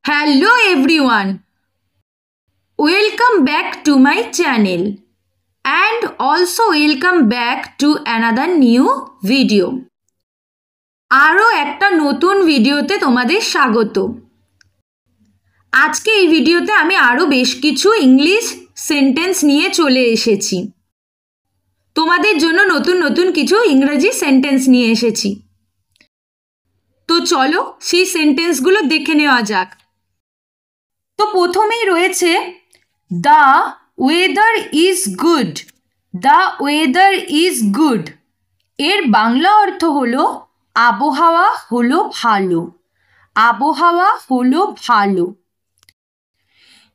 Hello everyone, welcome back to my channel and also welcome back to another new video. আরও একটা নতুন ভিডিওতে তোমাদের স্বাগত। আজকে এই ভিডিওতে আমি আরও বেশ কিছু ইংলিশ সেন্টেন্স নিয়ে চলে এসেছি। তোমাদের জন্য নতুন নতুন কিছু ইংরেজি সেন্টেন্স নিয়ে এসেছি। তো চলো সেই সেন্টেন্সগুলো দেখে নেওয়া যাক। তো প্রথমেই রয়েছে the weather is good. The weather is good এর বাংলা অর্থ হলো আবহাওয়া হলো ভালো। আবহাওয়া হলো ভালো।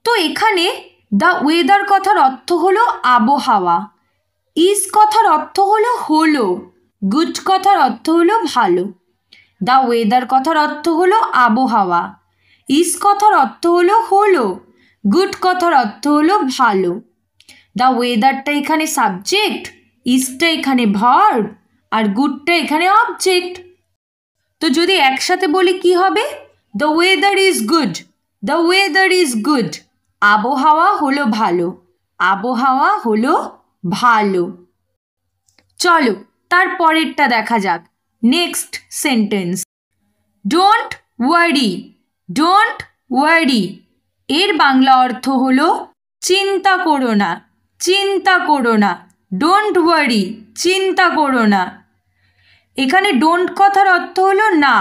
তো এখানে দ্য ওয়েদার কথার অর্থ হলো আবহাওয়া, ইজ কথার অর্থ হলো হলো, গুড কথার অর্থ হলো ভালো। দ্য ওয়েদার কথার অর্থ হলো আবহাওয়া, ইজ কথার অর্থ হলো হলো, গুড কথার অর্থ হলো ভালো। দ্য ওয়েদারটা এখানে সাবজেক্ট, ইজটা এখানে ভার্ব আর গুডটা এখানে অবজেক্ট। তো যদি একসাথে বলি কি হবে? The weather is good. The weather is good. আবহাওয়া হলো ভালো। আবহাওয়া হলো ভালো। চলো তারপরেরটা দেখা যাক। Next sentence, don't worry. Don't worry এর বাংলা অর্থ হলো চিন্তা করো না। চিন্তা করো না। ডোন্ট ওয়ারি, চিন্তা করো না। এখানে ডোন্ট কথার অর্থ হলো না,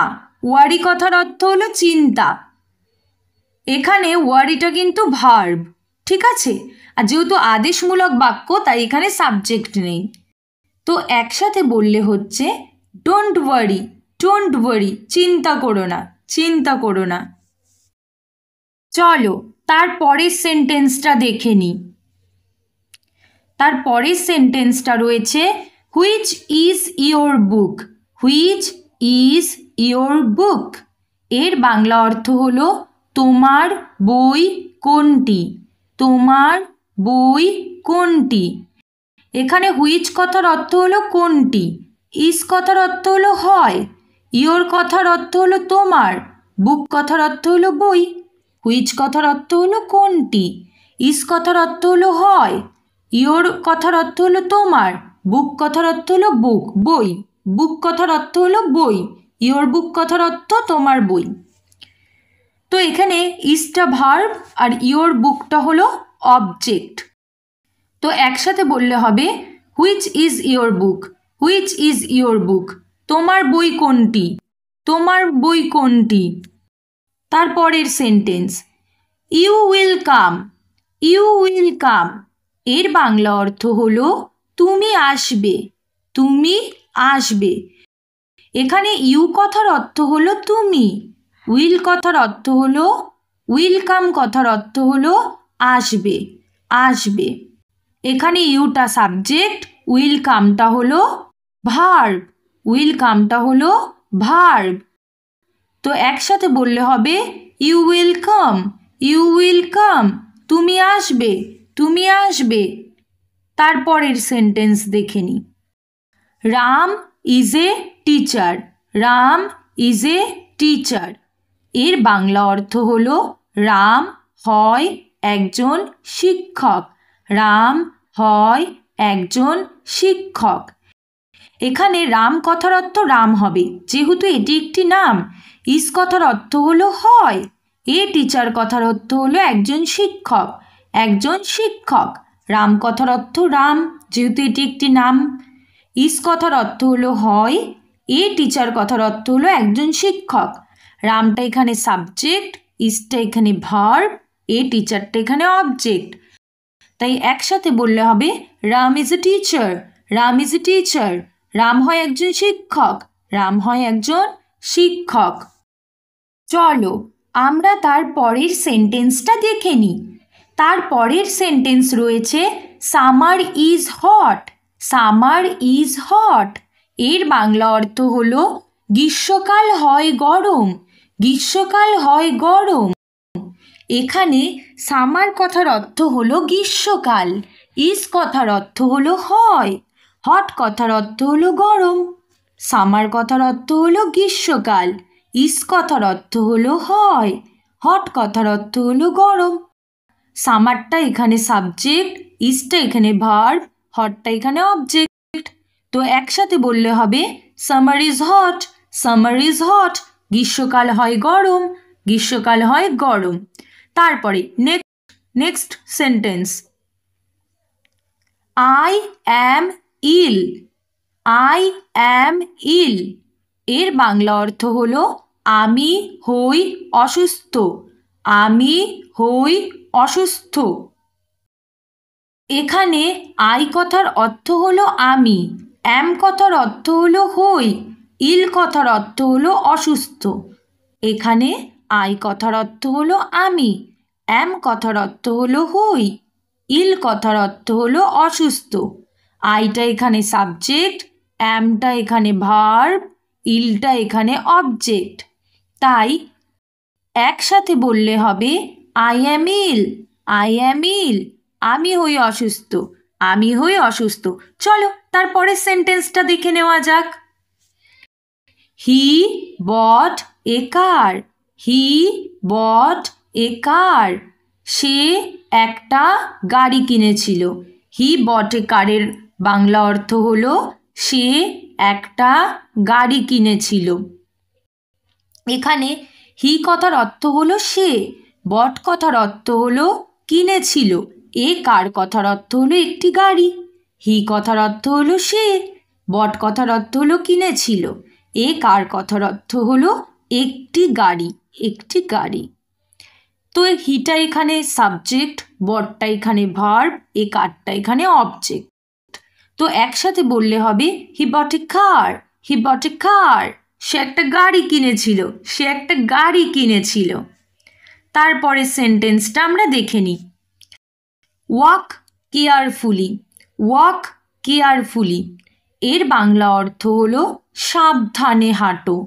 ওয়ারি কথার অর্থ হলো চিন্তা। এখানে ওয়ারিটা কিন্তু ভার্ব, ঠিক আছে? আর যেহেতু আদেশমূলক বাক্য তাই এখানে সাবজেক্ট নেই। তো একসাথে বললে হচ্ছে ডোন্ট ওয়ারি। ডোন্ট ওয়ারি, চিন্তা করো না। চিন্তা করো না। চলো তারপরের সেন্টেন্সটা দেখে নিই। তারপরের সেন্টেন্সটা রয়েছে which is your book. Which is your বুক এর বাংলা অর্থ হলো তোমার বই কোনটি। তোমার বই কোনটি। এখানে হুইচ কথার অর্থ হলো কোনটি, ইজ কথার অর্থ হলো হয়, ইয়োর কথার অর্থ হলো তোমার, বুক কথার অর্থ হলো বই। হুইচ কথার অর্থ হলো কোনটি, ইজ কথার অর্থ হলো হয়, ইয়োর কথার অর্থ হলো তোমার, বুক কথার অর্থ হলো বুক বই, বুক কথার অর্থ হলো বই, ইয়োর বুক কথার অর্থ তোমার বই। তো এখানে ইজটা ভার্ব আর ইয়োর বুকটা হলো অবজেক্ট। তো একসাথে বললে হবে which is your book. Which is your book তোমার বই কোনটি। তোমার বই কোনটি। তারপরের sentence, you will come. You will come এর বাংলা অর্থ হলো তুমি আসবে। তুমি আসবে। এখানে ইউ কথার অর্থ হলো তুমি, উইল কথার অর্থ হলো, উইলকাম কথার অর্থ হলো আসবে। আসবে। এখানে ইউটা সাবজেক্ট, উইলকামটা হলো ভার্ব। উইলকামটা হলো ভার্ব। তো একসাথে বললে হবে you will come. You will come তুমি আসবে। তুমি আসবে। তারপরের সেন্টেন্স দেখে নিই। Ram is a teacher. Ram is a teacher এর বাংলা অর্থ হলো রাম হয় একজন শিক্ষক। রাম হয় একজন শিক্ষক। এখানে রাম কথার অর্থ রাম হবে, যেহেতু এটি একটি নাম। ইজ কথার অর্থ হলো হয়। এ টিচার কথার অর্থ হলো একজন শিক্ষক। একজন শিক্ষক। রাম কথার অর্থ রাম, যেহেতু এটি একটি নাম। ইজ কথার অর্থ হলো হয়। এ টিচার কথার অর্থ হলো একজন শিক্ষক। রামটা এখানে সাবজেক্ট, ইজটা এখানে ভার্ব, এ টিচারটা এখানে অবজেক্ট। তাই একসাথে বললে হবে Ram is a teacher. Ram is a teacher Ram হয় একজন শিক্ষক। রাম হয় একজন শিক্ষক। চলো আমরা তার পরের সেন্টেন্সটা দেখে নিই। তার পরের সেন্টেন্স রয়েছে summer is hot. Summer is hot এর বাংলা অর্থ হলো গ্রীষ্মকাল হয় গরম। গ্রীষ্মকাল হয় গরম। এখানে সামার কথার অর্থ হলো গ্রীষ্মকাল, ইজ কথার অর্থ হলো হয়, হট কথার অর্থ হলো গরম। সামার কথার অর্থ হলো গ্রীষ্মকাল, ইজ কথার অর্থ হলো হয়, হট কথার অর্থ হলো গরম। সামারটা এখানে সাবজেক্ট, ইজটা এখানে ভার্ব, হটটা এখানে অবজেক্ট। তো একসাথে বললে হবে summer is hot, summer is hot. গ্রীষ্মকাল হয় গরম, গ্রীষ্মকাল হয় গরম। তারপরে next sentence, I am ill, I am ill. এর বাংলা অর্থ হলো আমি হই অসুস্থ, আমি হই অসুস্থ। এখানে আই কথার অর্থ হলো আমি, অ্যাম কথার অর্থ হলো হই, ইল কথার অর্থ হলো অসুস্থ। এখানে আই কথার অর্থ হলো আমি, অ্যাম কথার অর্থ হলো হই, ইল কথার অর্থ হলো অসুস্থ। আইটা এখানে সাবজেক্ট, অ্যামটা এখানে ভার্ব, ইলটা এখানে অবজেক্ট। তাই একসাথে বললে হবে I am ill, I am ইল। আমি হই অসুস্থ, আমি হই অসুস্থ। চলো তারপরে সেন্টেন্সটা দেখে নেওয়া যাক। হি বট এ কার, হি বট এ কার। সে একটা গাড়ি কিনেছিল। হি বট এ কারের বাংলা অর্থ হলো সে একটা গাড়ি কিনেছিল। এখানে হি কথার অর্থ হলো সে, বট কথার অর্থ হলো কিনেছিল, এ কার কথার অর্থ হলো একটি গাড়ি। হি কথার অর্থ হলো সে, বট কথার অর্থ হলো কিনেছিল, এ কার কথার অর্থ হলো একটি গাড়ি, একটি গাড়ি। তো হিটা এখানে সাবজেক্ট, বটটা এখানে ভার্ব, এ কারটা এখানে অবজেক্ট। তো একসাথে বললে হবে হি বট এ কার, হি বট এ কার। সে একটা গাড়ি কিনেছিল, সে একটা গাড়ি কিনেছিল। তারপরে সেন্টেন্সটা আমরা দেখে নিই। Walk carefully, walk carefully. এর বাংলা অর্থ হলো সাবধানে হাঁটো,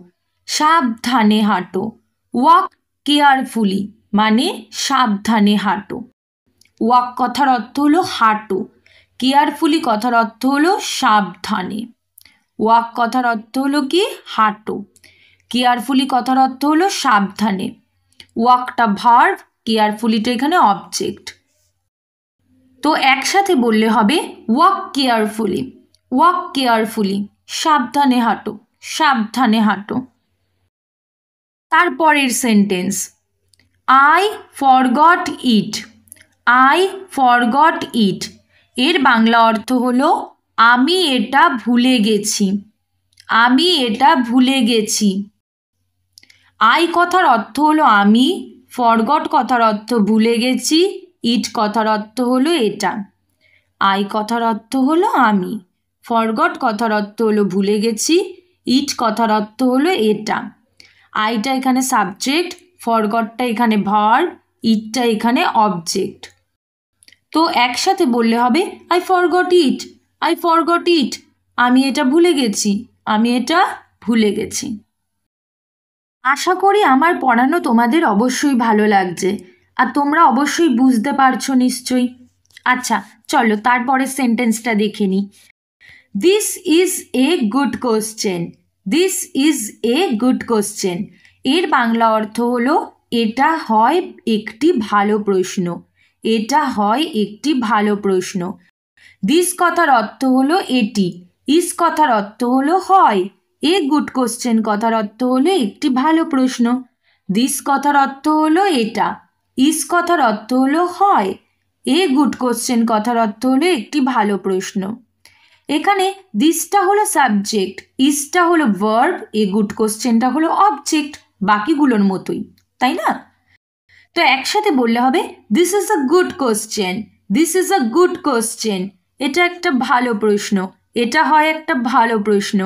সাবধানে হাঁটো। ওয়াক কেয়ারফুলি মানে সাবধানে হাঁটো। ওয়াক কথার অর্থ হলো হাঁটো, কেয়ারফুলি কথার অর্থ হলো সাবধানে। ওয়াক কথার অর্থ হলো কি হাঁটো, কেয়ারফুলি কথার অর্থ হলো সাবধানে। ওয়াকটা ভার্ব, কেয়ারফুলিটা এখানে অবজেক্ট। তো একসাথে বললে হবে ওয়াক কেয়ারফুলি, ওয়াক কেয়ারফুলি। সাবধানে হাঁটো, সাবধানে হাঁটো। তারপরের sentence, I forgot it, I forgot it. এর বাংলা অর্থ হলো আমি এটা ভুলে গেছি, আমি এটা ভুলে গেছি। আই কথার অর্থ হলো আমি, ফরগট কথার অর্থ ভুলে গেছি, ইট কথার অর্থ হলো এটা। আই কথার অর্থ হলো আমি, ফরগট কথার অর্থ হলো ভুলে গেছি, ইট কথার অর্থ হলো এটা। আইটা এখানে সাবজেক্ট, ফরগটটা এখানে ভার্ব, ইটটা এখানে অবজেক্ট। তো একসাথে বললে হবে I forgot it, I forgot it. আমি এটা ভুলে গেছি, আমি এটা ভুলে গেছি। আশা করি আমার পড়ানো তোমাদের অবশ্যই ভালো লাগছে, আর তোমরা অবশ্যই বুঝতে পারছো নিশ্চয়ই। আচ্ছা চলো তারপরে সেন্টেন্সটা দেখে নিই। This is a good question, this is a good question. এর বাংলা অর্থ হলো এটা হয় একটি ভালো প্রশ্ন, এটা হয় একটি ভালো প্রশ্ন। দিস কথার অর্থ হলো এটি, ইজ কথার অর্থ হলো হয়, এ গুড কোশ্চেন কথার অর্থ হলো একটি ভালো প্রশ্ন। দিস কথার অর্থ হলো এটা, ইজ কথার অর্থ হলো হয়, এ গুড কোশ্চেন কথার অর্থ হলো একটি ভালো প্রশ্ন। এখানে দিসটা হলো সাবজেক্ট, ইজটা হলো ভার্ব, এ গুড কোশ্চেনটা হলো অবজেক্ট, বাকিগুলোর মতোই, তাই না? তো একসাথে বললে হবে this is a good question, this is a good question. এটা একটা ভালো প্রশ্ন, এটা হয় একটা ভালো প্রশ্ন,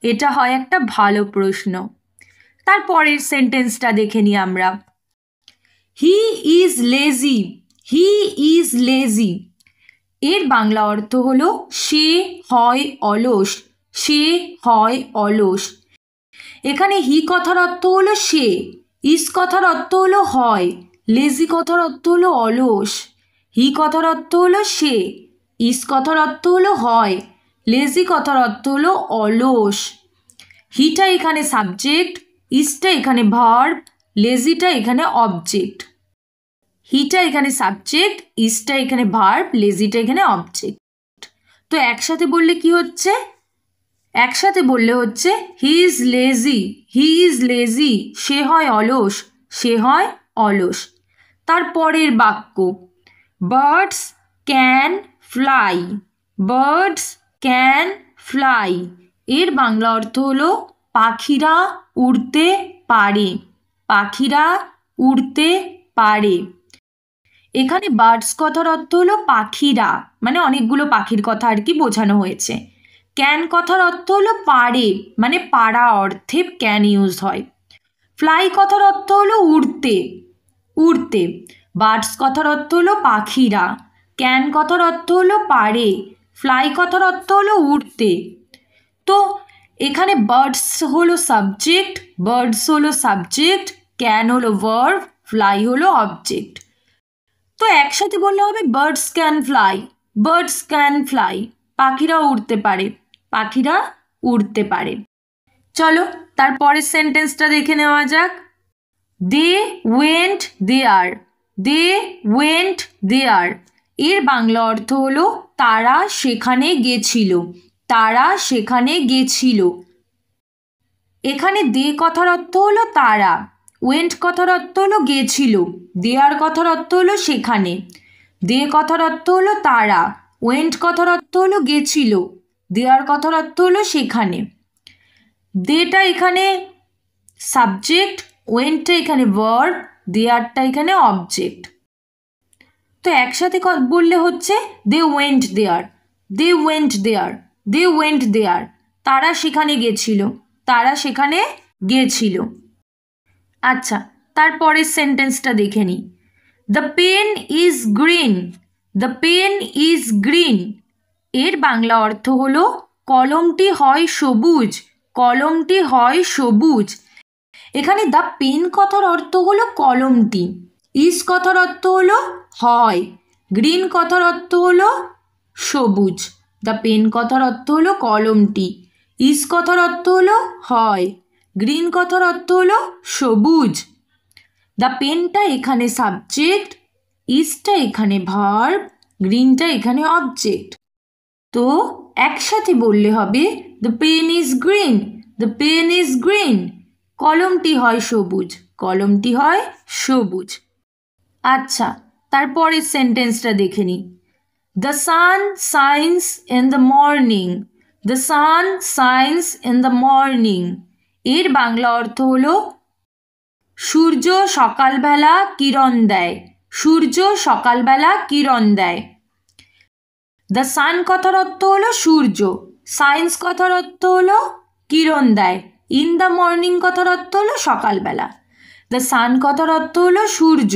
এটা হয় একটা ভালো প্রশ্ন। তারপরের সেন্টেন্সটা দেখে নিই আমরা। হি is lazy, he is lazy. এর বাংলা অর্থ হলো সে হয় অলস, সে হয় অলস। এখানে হি কথার অর্থ হলো সে, ইজ কথার অর্থ হলো হয়, লেজি কথার অর্থ হলো অলস। হি কথার অর্থ হলো সে, ইজ কথার অর্থ হলো হয়, লেজি কথার অর্থ হলো অলস। হিটা এখানে সাবজেক্ট, ইজটা এখানে ভার্ব, লেজিটা এখানে অবজেক্ট, হিটা এখানে সাবজেক্ট, ইজটা এখানে ভার্ব, লেজিটা এখানে অবজেক্ট। তো একসাথে বললে কি হচ্ছে? একসাথে বললে হচ্ছে he is lazy, he is lazy, সে হয় অলস, সে হয় অলস। তারপরের বাক্য, birds can fly, birds can fly, এর বাংলা অর্থ হলো পাখিরা উড়তে পারে, পাখিরা উড়তে পারে। এখানে বার্ডস কথার অর্থ হলো পাখিরা, মানে অনেকগুলো পাখির কথা আর কি বোঝানো হয়েছে। ক্যান কথার অর্থ হলো পারে, মানে পারা অর্থে ক্যান ইউজ হয়। ফ্লাই কথার অর্থ হলো উড়তে, উড়তে। বার্ডস কথার অর্থ হলো পাখিরা, ক্যান কথার অর্থ হলো পারে, ফ্লাই কথার অর্থ হলো উড়তে। তো এখানে বার্ডস হলো সাবজেক্ট, বার্ডস হলো সাবজেক্ট, ক্যান হলো ভার্ব, ফ্লাই হলো অবজেক্ট। তো একসাথে বললে হবে birds can fly, birds can fly, পাখিরা উড়তে পারে, পাখিরা উড়তে পারে। চলো তারপরের সেন্টেন্সটা দেখে নেওয়া যাক। দে ওয়েন্ট দেয়ার, দে ওয়েন্ট দেয়ার, এর বাংলা অর্থ হলো তারা সেখানে গেছিল, তারা সেখানে গেছিল। এখানে দে কথার অর্থ হলো তারা, ওয়েন্ট কথার অর্থ হলো গেছিল, দেয়ার কথার অর্থ হলো সেখানে। দে কথার অর্থ হলো তারা, ওয়েন্ট কথার অর্থ হলো গেছিল, দেয়ার কথার অর্থ হলো সেখানে। দেটা এখানে সাবজেক্ট, ওয়েন্টটা এখানে ভার্ব, দেয়ারটা এখানে অবজেক্ট। তো একসাথে বললে হচ্ছে they went there, they went there, they went there, তারা সেখানে গেছিল, তারা সেখানে গিয়েছিল। আচ্ছা তারপরের সেন্টেন্সটা দেখে নিই। The pen is green, the pen is green, এর বাংলা অর্থ হলো কলমটি হয় সবুজ, কলমটি হয় সবুজ। এখানে দ্য পেন কথার অর্থ হলো কলমটি, ইজ কথার অর্থ হলো হয়, গ্রিন কথার অর্থ হলো সবুজ। দ্য পেন কথার অর্থ হলো কলমটি, ইজ কথার অর্থ হলো হয়, গ্রিন কথার অর্থ হলো সবুজ। দ্য পেনটা এখানে সাবজেক্ট, ইজটা এখানে ভার্ব, গ্রিনটা এখানে অবজেক্ট। তো একসাথে বললে হবে the pen is green, the pen is green, কলমটি হয় সবুজ, কলমটি হয় সবুজ। আচ্ছা তারপরের সেন্টেন্সটা দেখে নিই। The sun shines in the morning, the sun shines in the morning, এর বাংলা অর্থ হলো সূর্য সকালবেলা কিরণ দেয়, সূর্য সকালবেলা কিরণ দেয়। দ্য সান কথার অর্থ হলো সূর্য, সায়েন্স কথার অর্থ হলো কিরণ দেয়, ইন দ্য মর্নিং কথার অর্থ হলো সকালবেলা। দ্য সান কথার অর্থ হলো সূর্য,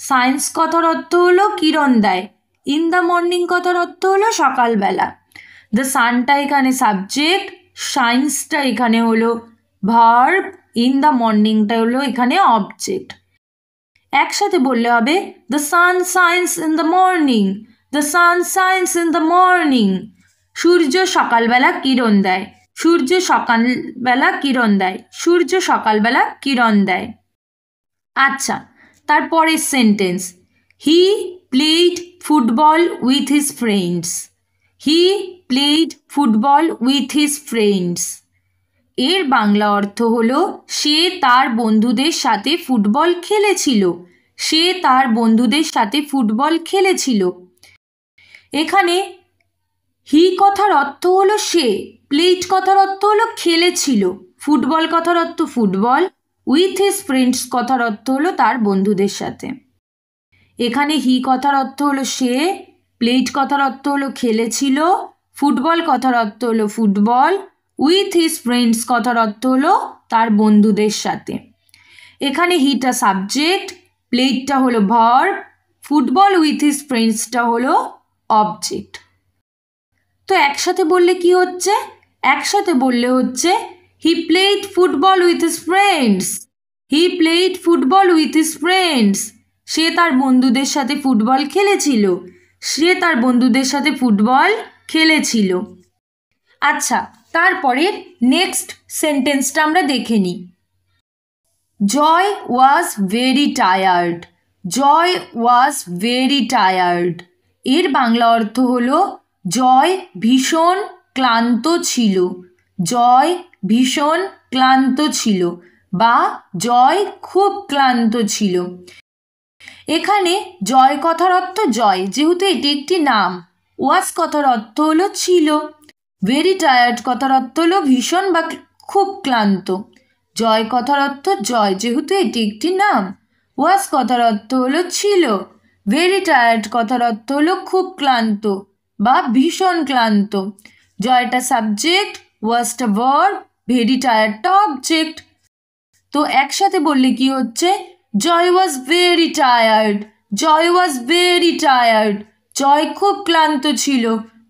সায়েন্স কথার অর্থ হলো কিরণ দেয়, ইন দ্য মর্নিং কথার অর্থ হলো সকালবেলা। দ্য সানটা এখানে সাবজেক্ট, সায়েন্সটা এখানে হলো ভার্ব, ইন দ্য মর্নিংটা হলো এখানে অবজেক্ট। একসাথে বললে হবে the sun shines in the morning, the sun shines in the morning, সূর্য সকালবেলা কিরণ দেয়, সূর্য সকালবেলা কিরণ দেয়, সূর্য সকালবেলা কিরণ দেয়। আচ্ছা তারপরের sentence, he played football with his friends, he played football with his friends, এর বাংলা অর্থ হলো সে তার বন্ধুদের সাথে ফুটবল খেলেছিল, সে তার বন্ধুদের সাথে ফুটবল খেলেছিল। এখানে হি কথার অর্থ হলো সে, প্লেড কথার অর্থ হলো খেলেছিল, ফুটবল কথার অর্থ ফুটবল, উইথ হিজ ফ্রেন্ডস কথার অর্থ হলো তার বন্ধুদের সাথে। এখানে হি কথার অর্থ হলো সে, প্লেড কথার অর্থ হলো খেলেছিল, ফুটবল কথার অর্থ হলো ফুটবল, উইথ হিজ ফ্রেন্ডস কথার অর্থ হলো তার বন্ধুদের সাথে। এখানে হিটা সাবজেক্ট, প্লেডটা হলো ভার্ব, ফুটবল উইথ হিজ ফ্রেন্ডসটা হলো অবজেক্ট। তো একসাথে বললে কি হচ্ছে? একসাথে বললে হচ্ছে he played football with his friends, he played football with his friends, সে তার বন্ধুদের সাথে ফুটবল খেলেছিল, সে তার বন্ধুদের সাথে ফুটবল খেলেছিল। আচ্ছা তারপরে নেক্সট সেন্টেন্সটা আমরা দেখে নিই। Joy was very tired. Joy was very tired এর বাংলা অর্থ হলো জয় ভীষণ ক্লান্ত ছিল। জয় ভীষণ ক্লান্ত ছিল বা জয় খুব ক্লান্ত ছিল। এখানে জয় কথার অর্থ জয়, যেহেতু এটি একটি নাম। ওয়াজ কথার অর্থ হলো ছিল। ভেরি টায়ার্ড কথার অর্থ হলো ভীষণ বা খুব ক্লান্ত। জয় কথার অর্থ জয়, যেহেতু এটি একটি নাম। ওয়াজ কথার অর্থ হলো ছিল। ভেরি টায়ার্ড কথার অর্থ হলো খুব ক্লান্ত বা ভীষণ ক্লান্ত। জয়টা সাবজেক্ট, ওয়াজটা ভার্ব, ভেরি টায়ার্ডটা অবজেক্ট। তো একসাথে বললে কি হচ্ছে? Joy was very tired. Joy was very tired. Joy খুব ক্লান্ত ছিল।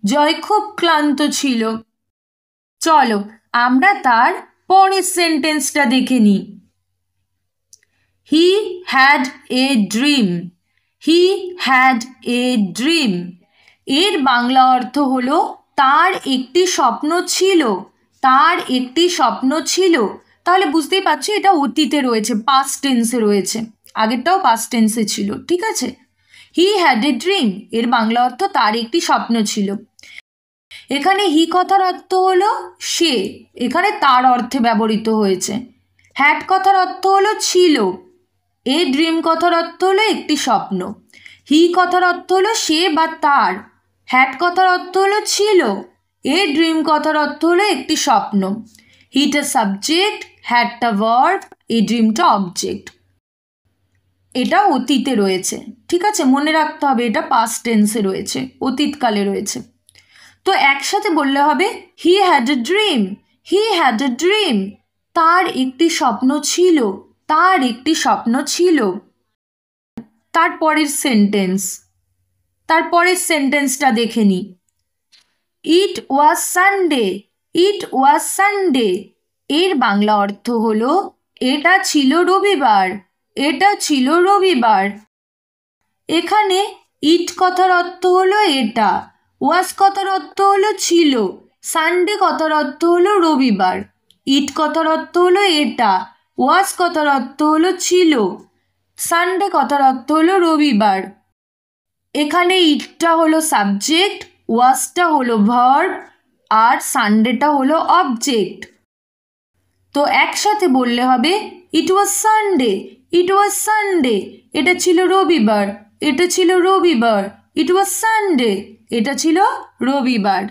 জয় খুব ক্লান্ত ছিল। চলো আমরা তার পরের সেন্টেন্সটা দেখে নিই। He had a dream. He had a dream এর বাংলা অর্থ হলো তার একটি স্বপ্ন ছিল। তার একটি স্বপ্ন ছিল। তাহলে বুঝতেই পারছো এটা অতীতে রয়েছে, পাস্ট টেন্সে রয়েছে। আগেরটাও পাস্ট টেন্সে ছিল, ঠিক আছে? হি হ্যাড এ ড্রিম এর বাংলা অর্থ তার একটি স্বপ্ন ছিল। এখানে হি কথার অর্থ হলো সে, এখানে তার অর্থে ব্যবহৃত হয়েছে। হ্যাড কথার অর্থ হলো ছিল। এ ড্রিম কথার অর্থ হলো একটি স্বপ্ন। হি কথার অর্থ হলো সে বা তার। হ্যাড কথার অর্থ হলো ছিল। এ ড্রিম কথার অর্থ হলো একটি স্বপ্ন। হিটা সাবজেক্ট, হ্যাডটা ভার্ব, এ ড্রিমটা অবজেক্ট। এটা অতীতে রয়েছে, ঠিক আছে? মনে রাখতে হবে এটা পাস্ট টেন্সে রয়েছে, অতীতকালে রয়েছে। তো একসাথে বললে হবে he had a dream. He had a dream তার একটি স্বপ্ন ছিল। তার একটি স্বপ্ন ছিল। তারপরের সেন্টেন্সটা দেখে নি। ইট ওয়াজ সানডে। ইট ওয়াজ সানডে এর বাংলা অর্থ হলো এটা ছিল রবিবার। এটা ছিল রবিবার। এখানে ইট কথার অর্থ হলো এটা। ওয়াজ কথার অর্থ হলো ছিল। সানডে কথার অর্থ হলো রবিবার। ইট কথার অর্থ হলো এটা। ওয়াজ কথার অর্থ হলো ছিল। সানডে কথার অর্থ হলো রবিবার। এখানে ইটটা হলো সাবজেক্ট, ওয়াজটা হলো ভার্ব, আর সানডেটা হলো অবজেক্ট। তো একসাথে বললে হবে ইট ওয়াজ সানডে। ইট ওয়াজ সানডে এটা ছিল রবিবার। এটা ছিল রবিবার। ইট ওয়াজ সানডে এটা ছিল রবিবার।